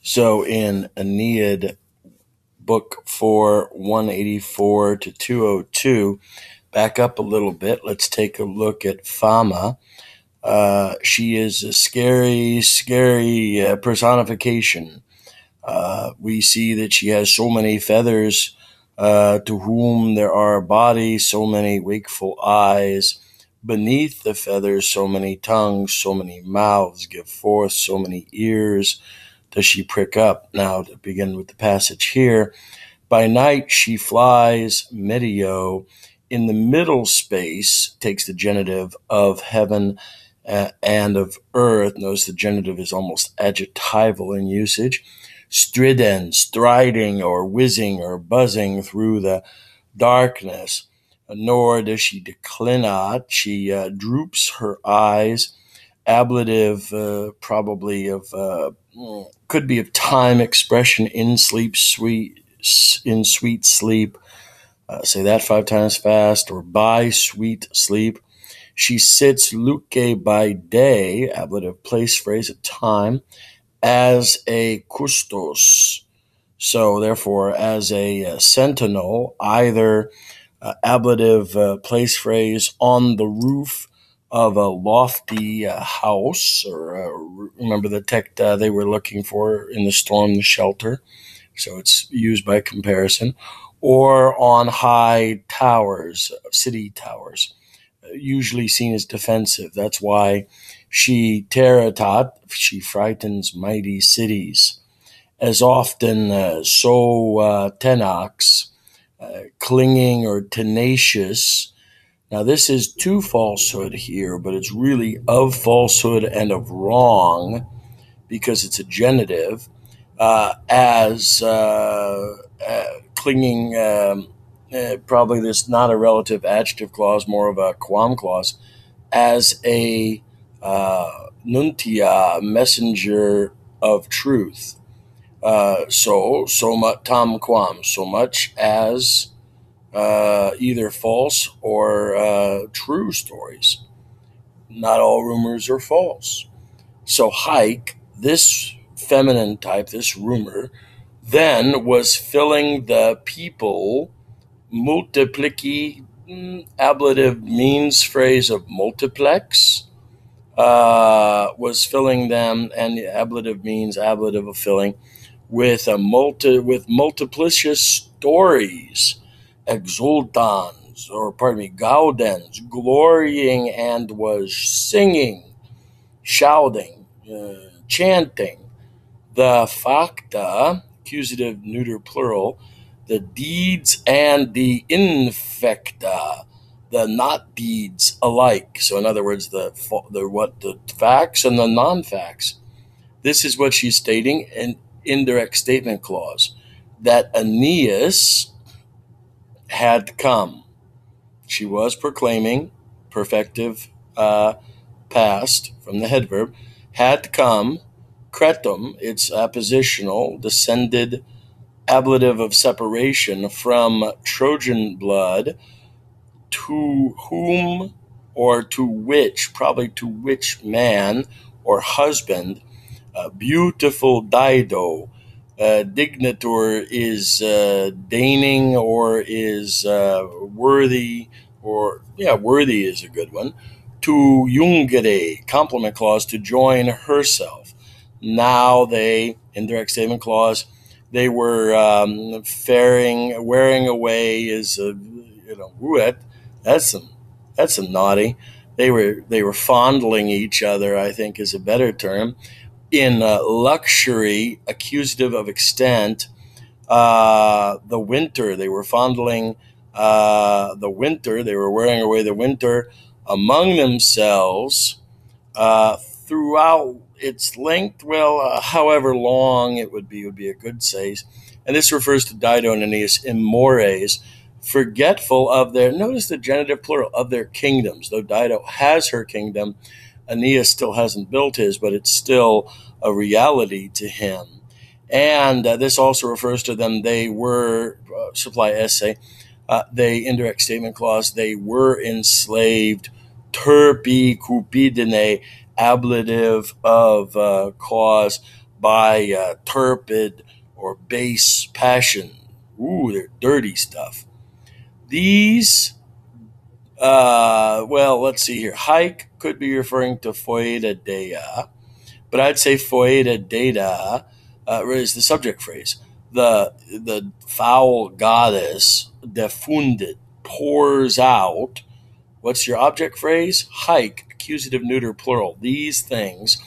So in Aeneid, book 4, 184 to 202, back up a little bit. Let's take a look at Fama. She is a scary, scary personification. We see that she has so many feathers, to whom there are bodies, so many wakeful eyes. Beneath the feathers, so many tongues, so many mouths give forth, so many ears does she prick up. Now, to begin with the passage here, by night she flies, medio, in the middle space, takes the genitive of heaven and of earth. Notice the genitive is almost adjectival in usage. Striden, striding or whizzing or buzzing through the darkness. Nor does she declinat. She droops her eyes. Ablative, probably of could be of time, expression, in sleep, in sweet sleep. Say that 5 times fast. Or by sweet sleep. She sits luke by day, ablative place phrase at time, as a custos. So therefore, as a sentinel, either ablative place phrase on the roof of a lofty house, or remember the tech they were looking for in the storm, the shelter. So it's used by comparison. Or on high towers, city towers, usually seen as defensive. That's why she terratat, she frightens mighty cities. As often tenax, clinging or tenacious. Now, this is to falsehood here, but it's really of falsehood and of wrong because it's a genitive, as clinging, probably this not a relative adjective clause, more of a quam clause, as a nuntia, messenger of truth. So much tam quam, so much as either false or true stories. Not all rumors are false. So hike, this feminine type, this rumor, then was filling the people, multiplici, ablative means phrase of multiplex, was filling them, and the ablative means ablative of filling, with multiplicious stories, exultans, or gaudens, glorying, and was singing, shouting, chanting, the facta, accusative, neuter, plural, the deeds and the infecta, the not deeds alike. So in other words, the facts and the non-facts. This is what she's stating, an indirect statement clause, that Aeneas had come. She was proclaiming, perfective past from the head verb, had come, cretum, it's appositional, descended, ablative of separation, from Trojan blood, to whom or to which, probably to which man or husband, beautiful Dido, dignitor is deigning or is worthy, or worthy is a good one. To jungere, complement clause, to join herself. Now they, indirect statement clause, they were wearing away is that's some naughty. They were fondling each other, I think is a better term. In luxury, accusative of extent, the winter, they were fondling the winter, they were wearing away the winter among themselves throughout its length, however long it would be a good say. And this refers to Dido and Aeneas, immores, forgetful of their, notice the genitive plural, of their kingdoms. Though Dido has her kingdom, Aeneas still hasn't built his, but it's still a reality to him. And this also refers to them, they were, supply essay, they, indirect statement clause, they were enslaved, turpi cupidine, ablative of cause, by turpid or base passion. Ooh, they're dirty stuff. These, well, let's see here. Hike could be referring to foeda dea, but I'd say foeda data is the subject phrase. The foul goddess defundit pours out. What's your object phrase? Hike, accusative neuter plural. These things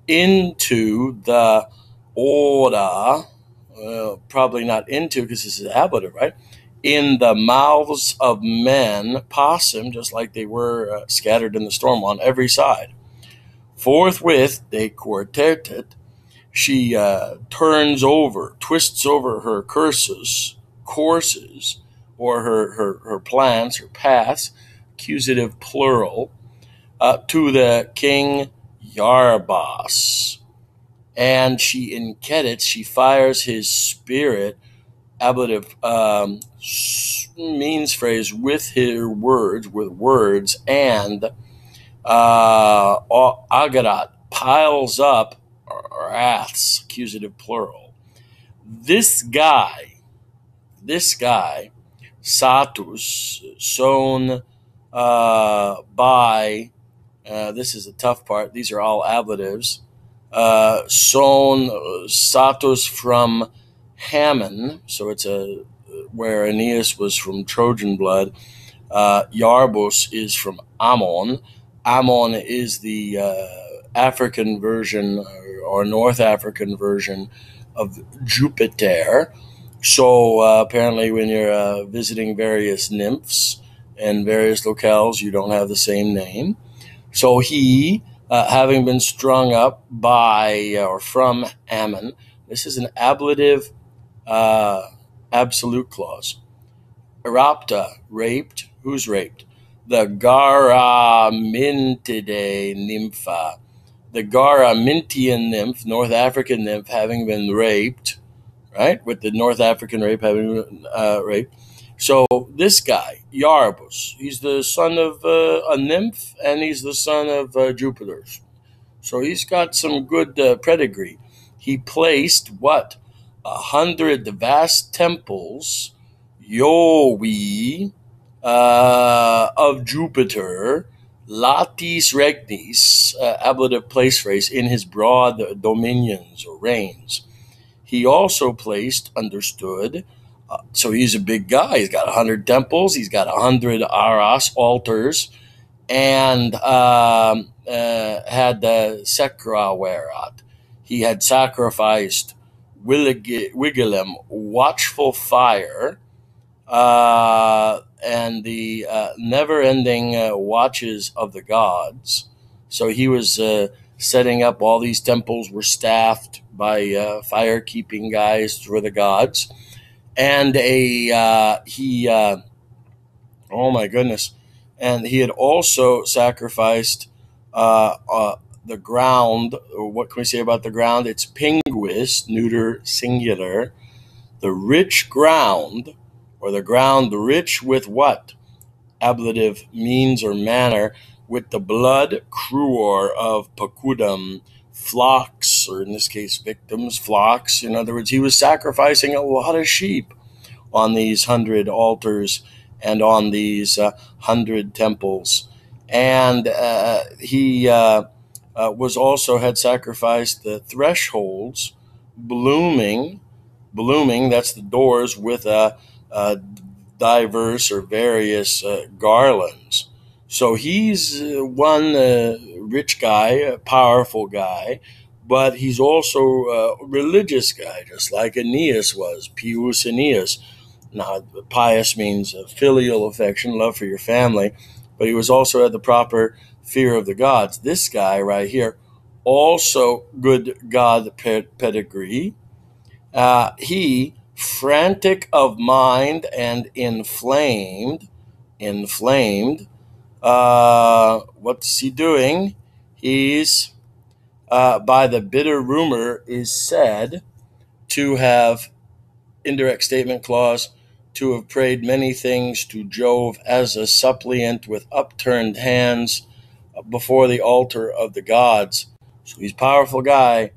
into the order, probably not into because this is ablative, right? In the mouths of men, possum, just like they were scattered in the storm on every side. Forthwith, they quarteted, she turns over, twists over her courses, or her plans, her paths, accusative plural, to the king Yarbas. And she inkedits, she fires his spirit, ablative means phrase, with her words, and agarat, piles up wraths, accusative plural. This guy, Satus, sown by, this is the tough part, these are all ablatives, sown Satus from Hammon, so it's where Aeneas was from Trojan blood. Yarbus is from Ammon. Ammon is the African version or North African version of Jupiter. So apparently when you're visiting various nymphs and various locales, you don't have the same name. So he, having been strung up by or from Ammon, this is an ablative absolute clause. Erapta, raped. Who's raped? The Garamintide nympha. The Garamintian nymph, North African nymph, having been raped, right? With the North African rape having been raped. So this guy, Yarbus, he's the son of a nymph, and he's the son of Jupiter. So he's got some good pedigree. He placed what? 100 vast temples, Yowie, of Jupiter, Latis Regnis, ablative place phrase, in his broad dominions or reigns. He also placed, understood, so he's a big guy. He's got 100 temples. He's got 100 aras, altars, and had the Sekrawerat. He had sacrificed Wigilem, watchful fire, and the never-ending watches of the gods. So he was setting up all these temples, were staffed by fire-keeping guys for the gods. And oh my goodness, and he had also sacrificed the ground. What can we say about the ground? It's pinguis, neuter, singular. The rich ground, or the ground rich with what? Ablative means or manner, with the blood cruor of Pacudum, flocks, or in this case victims, flocks. In other words, he was sacrificing a lot of sheep on these 100 altars and on these 100 temples. And he was also had sacrificed the thresholds, blooming, that's the doors, with diverse or various garlands. So he's one rich guy, a powerful guy, but he's also a religious guy, just like Aeneas was, Pius Aeneas. Now, pious means filial affection, love for your family, but he was also had the proper fear of the gods. This guy right here, also good god pedigree. He, frantic of mind and inflamed. What's he doing? He's, by the bitter rumor, is said to have, indirect statement clause, to have prayed many things to Jove as a suppliant with upturned hands before the altar of the gods. So he's a powerful guy,